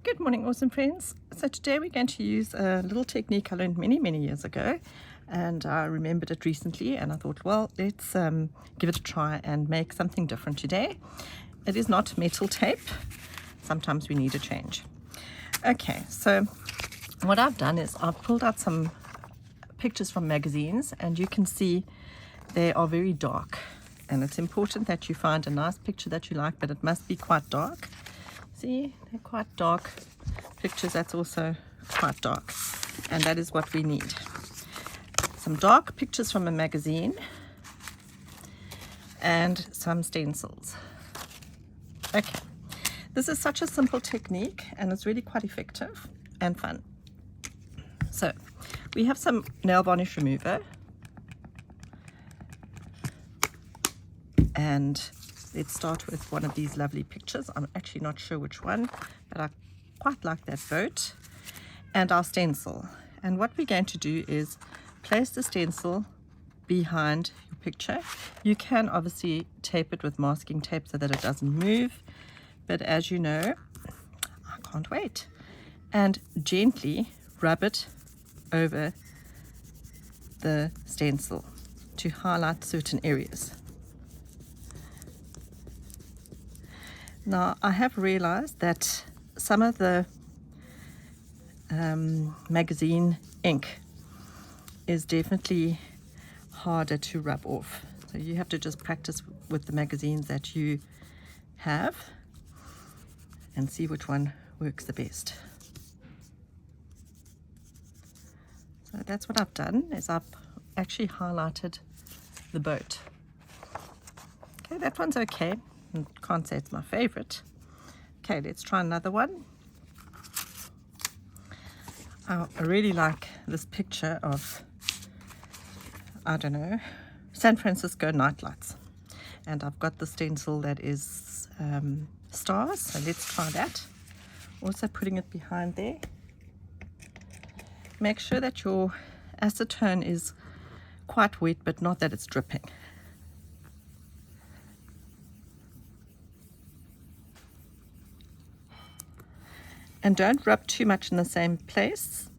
Good morning, awesome friends. So today we're going to use a little technique I learned many years ago, and I remembered it recently, and I thought, well, let's give it a try and make something different today. It is not metal tape. Sometimes we need a change. Okay, so what I've done is I've pulled out some pictures from magazines, and you can see they are very dark, and it's important that you find a nice picture that you like, but it must be quite dark. See, they're quite dark pictures. That's also quite dark, and that is what we need. Some dark pictures from a magazine and some stencils. Okay, this is such a simple technique, and it's really quite effective and fun. So we have some nail varnish remover, and let's start with one of these lovely pictures. I'm actually not sure which one, but I quite like that boat. And our stencil. And what we're going to do is place the stencil behind your picture. You can obviously tape it with masking tape so that it doesn't move. But as you know, I can't wait. And gently rub it over the stencil to highlight certain areas. Now, I have realized that some of the magazine ink is definitely harder to rub off. So you have to just practice with the magazines that you have and see which one works the best. So that's what I've done, is I've actually highlighted the boat. Okay, that one's okay. Can't say it's my favorite. Okay, let's try another one. I really like this picture of, I don't know, San Francisco nightlights. And I've got the stencil that is stars, so let's try that. Also putting it behind there. Make sure that your acetone is quite wet, but not that it's dripping. And don't rub too much in the same place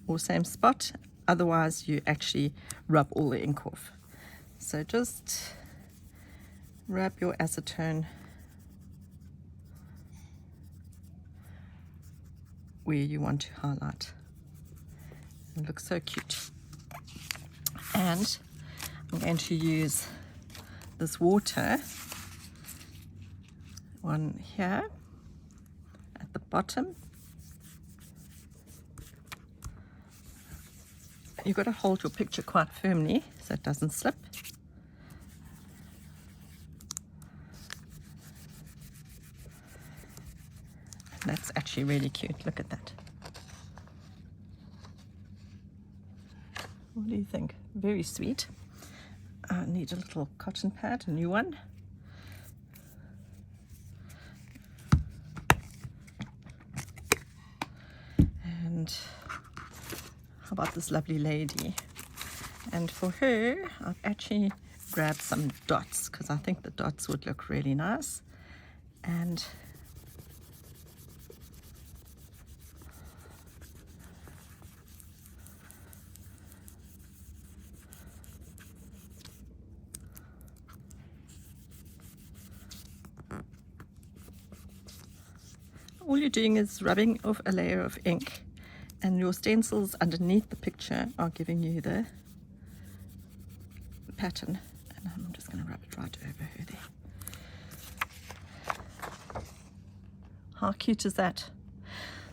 or same spot, otherwise you actually rub all the ink off. So just rub your acetone where you want to highlight. It looks so cute. And I'm going to use this water one here at the bottom. You've got to hold your picture quite firmly so it doesn't slip. And that's actually really cute. Look at that. What do you think? Very sweet. I need a little cotton pad, a new one. And how about this lovely lady? And for her, I've actually grabbed some dots because I think the dots would look really nice. And all you're doing is rubbing off a layer of ink, and your stencils underneath the picture are giving you the pattern. And I'm just going to rub it right over her there. How cute is that?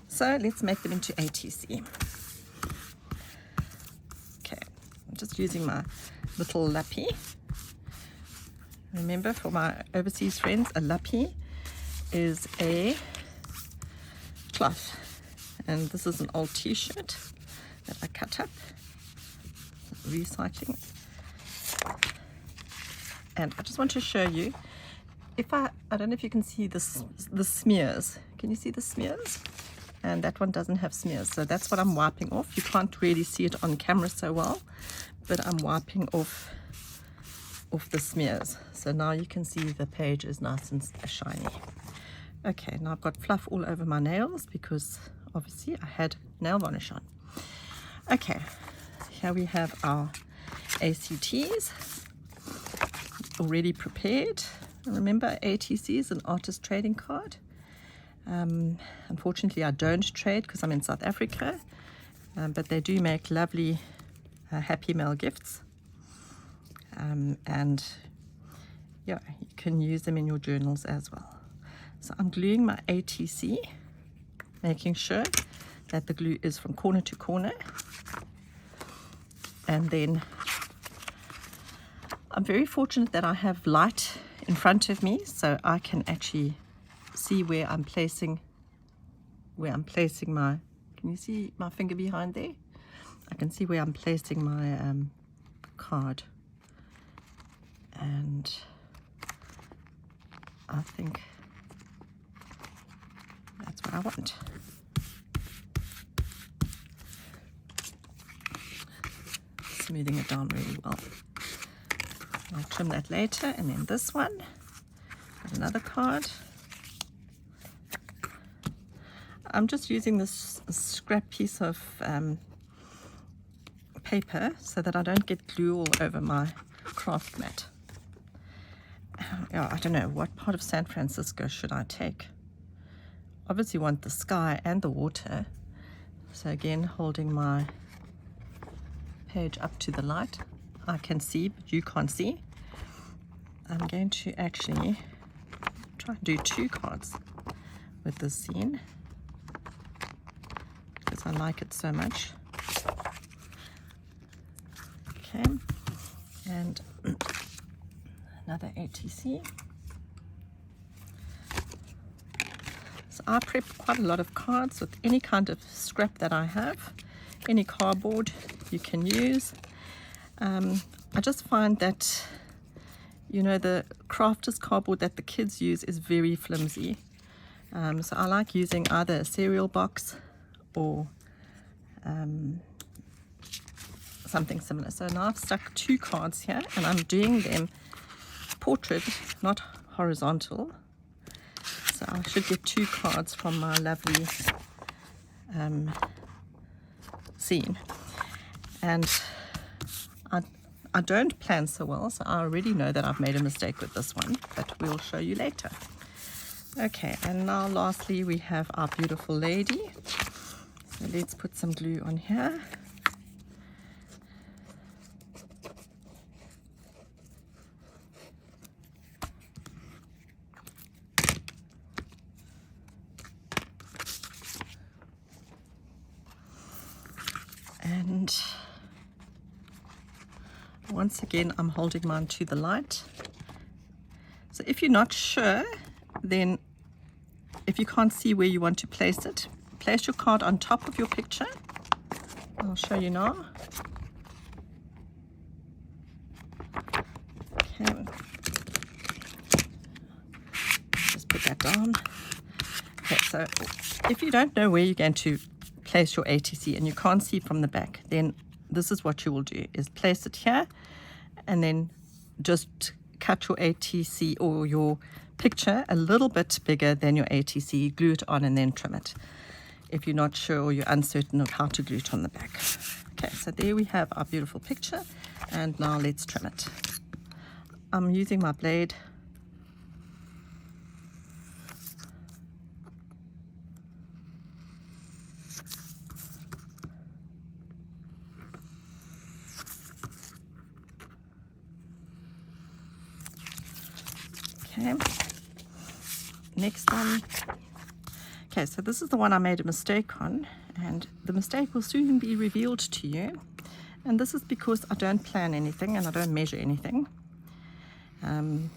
So let's make them into ATC. Okay, I'm just using my little lappy. Remember, for my overseas friends, a lappy is a cloth. And this is an old t-shirt that I cut up, recycling. And I just want to show you, if I don't know if you can see the smears. Can you see the smears? And that one doesn't have smears, so that's what I'm wiping off. You can't really see it on camera so well, but I'm wiping off the smears. So now you can see the page is nice and shiny. Okay, now I've got fluff all over my nails because obviously I had nail varnish on. Okay, here we have our ACTs already prepared. Remember, ATC is an artist trading card. Unfortunately, I don't trade because I'm in South Africa, but they do make lovely Happy Mail gifts. And yeah, you can use them in your journals as well. So I'm gluing my ATC, making sure that the glue is from corner to corner. And then I'm very fortunate that I have light in front of me, so I can actually see where I'm placing my, can you see my finger behind there? I can see where I'm placing my card. And I think that's what I want. Smoothing it down really well. I'll trim that later. And then this one, another card. I'm just using this scrap piece of paper so that I don't get glue all over my craft mat. Yeah, I don't know, what part of San Francisco should I take? Obviously want the sky and the water. So again, holding my page up to the light. I can see, but you can't see. I'm going to actually try and do 2 cards with this scene because I like it so much. Okay, and another ATC. So I prep quite a lot of cards with any kind of scrap that I have, any cardboard you can use. I just find that, you know, the crafters cardboard that the kids use is very flimsy. So I like using either a cereal box or something similar. So now I've stuck 2 cards here and I'm doing them portrait, not horizontal. So I should get 2 cards from my lovely scene. And I don't plan so well, so I already know that I've made a mistake with this one, but we'll show you later. Okay, and now lastly we have our beautiful lady. So let's put some glue on here. And once again, I'm holding mine to the light. So if you're not sure, then if you can't see where you want to place it, place your card on top of your picture. I'll show you now. Okay. Just put that down. Okay, so if you don't know where you're going to place your ATC and you can't see from the back, then this is what you will do, is place it here and then just cut your ATC or your picture a little bit bigger than your ATC, glue it on and then trim it if you're not sure or you're uncertain of how to glue it on the back. Okay, so there we have our beautiful picture, and now let's trim it. I'm using my blade. Okay, next one. Okay, so this is the one I made a mistake on, and the mistake will soon be revealed to you. And this is because I don't plan anything and I don't measure anything. And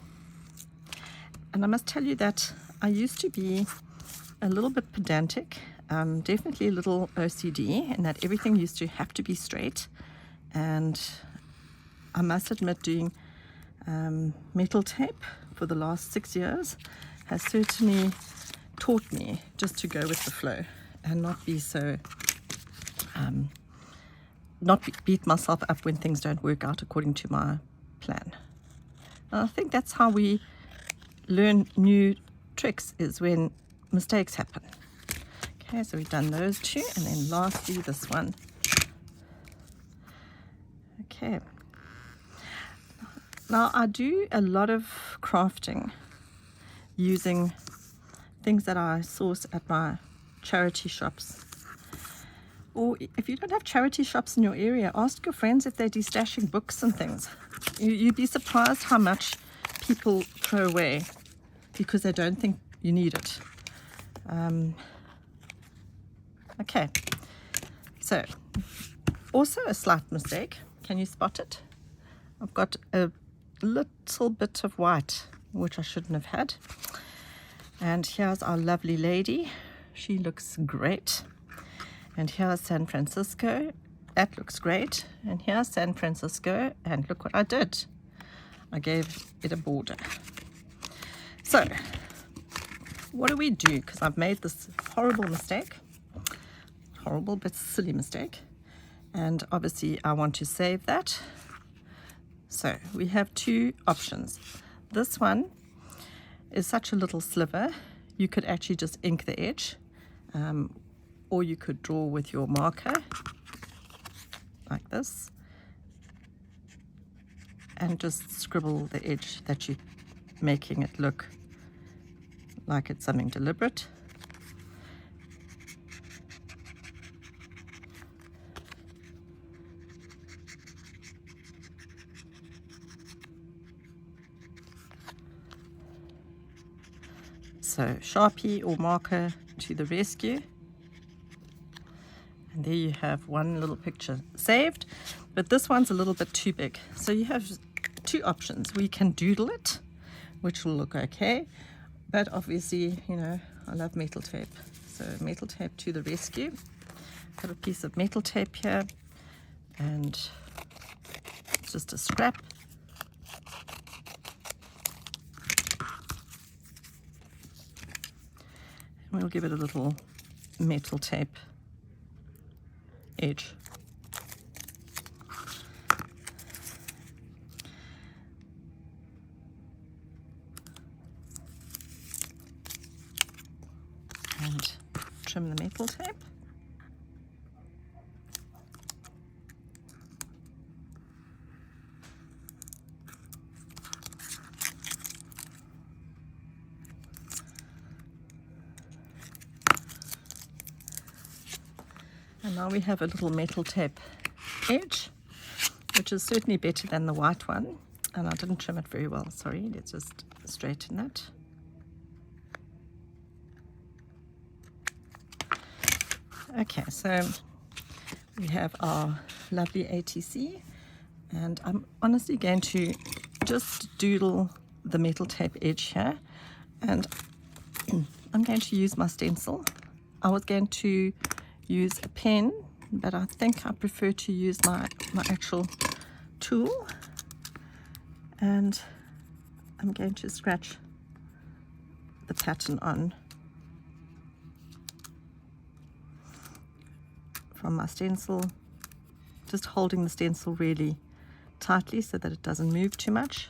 I must tell you that I used to be a little bit pedantic, definitely a little OCD, in that everything used to have to be straight. And I must admit, doing metal tape for the last 6 years has certainly taught me just to go with the flow and not be so beat myself up when things don't work out according to my plan. And I think that's how we learn new tricks is when mistakes happen. Okay, so we've done those two, and then lastly this one. Okay. Now I do a lot of crafting using things that I source at my charity shops. Or if you don't have charity shops in your area, ask your friends if they're destashing books and things. You'd be surprised how much people throw away because they don't think you need it. Okay, so also a slight mistake. Can you spot it? I've got a little bit of white, which I shouldn't have had. And here's our lovely lady. She looks great. And here's San Francisco. That looks great. And here's San Francisco. And look what I did. I gave it a border. So, what do we do? Because I've made this horrible mistake. Horrible but silly mistake. And obviously I want to save that. So we have two options. This one is such a little sliver, you could actually just ink the edge, or you could draw with your marker like this and just scribble the edge that you're making it look like it's something deliberate. So Sharpie or marker to the rescue. And there you have one little picture saved, but this one's a little bit too big. So you have two options. We can doodle it, which will look okay, but obviously, you know, I love metal tape. So metal tape to the rescue. Got a piece of metal tape here, and it's just a scrap. We'll give it a little metal tape edge. And trim the metal tape. And now we have a little metal tape edge, which is certainly better than the white one. And I didn't trim it very well, sorry. Let's just straighten that. Okay, so we have our lovely ATC, and I'm honestly going to just doodle the metal tape edge here, and I'm going to use my stencil. I was going to use a pen, but I think I prefer to use my actual tool, and I'm going to scratch the pattern on from my stencil, just holding the stencil really tightly so that it doesn't move too much.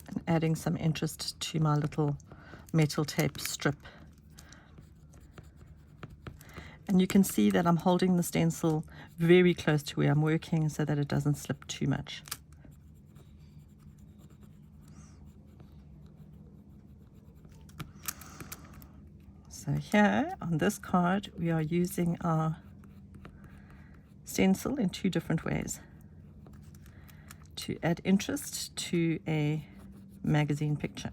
And adding some interest to my little metal tape strip. And you can see that I'm holding the stencil very close to where I'm working so that it doesn't slip too much. So here on this card we are using our stencil in two different ways to add interest to a magazine picture.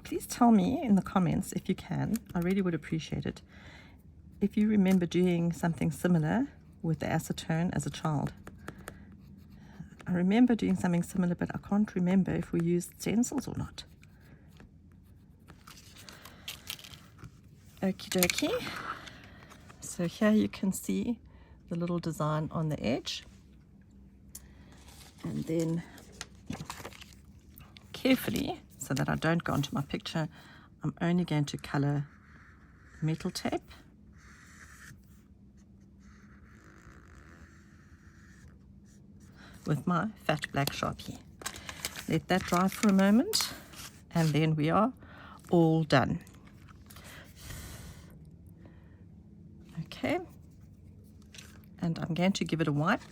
Please tell me in the comments if you can, I really would appreciate it, if you remember doing something similar with the acetone as a child. I remember doing something similar, but I can't remember if we used stencils or not. Okie dokie. So here you can see the little design on the edge. And then carefully, so that I don't go onto my picture, I'm only going to color metal tape with my fat black Sharpie. Let that dry for a moment, and then we are all done. Okay, and I'm going to give it a wipe.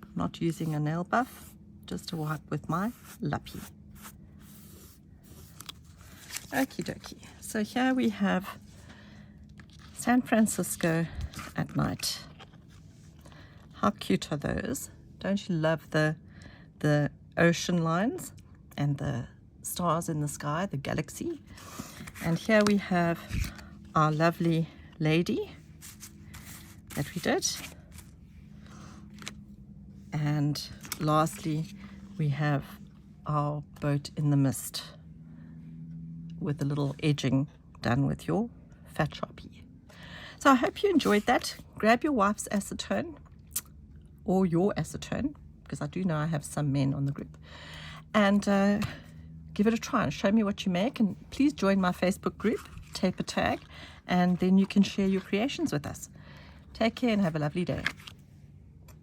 I'm not using a nail buff, just a wipe with my lappy. Okie dokie. So here we have San Francisco at night. How cute are those? Don't you love the ocean lines and the stars in the sky, the galaxy? And here we have our lovely lady that we did. And lastly, we have our boat in the mist with a little edging done with your fat Sharpie. So I hope you enjoyed that. Grab your wife's acetone, or your acetone, because I do know I have some men on the group, and give it a try and show me what you make. And please join my Facebook group, Taper Tag, and then you can share your creations with us. Take care and have a lovely day.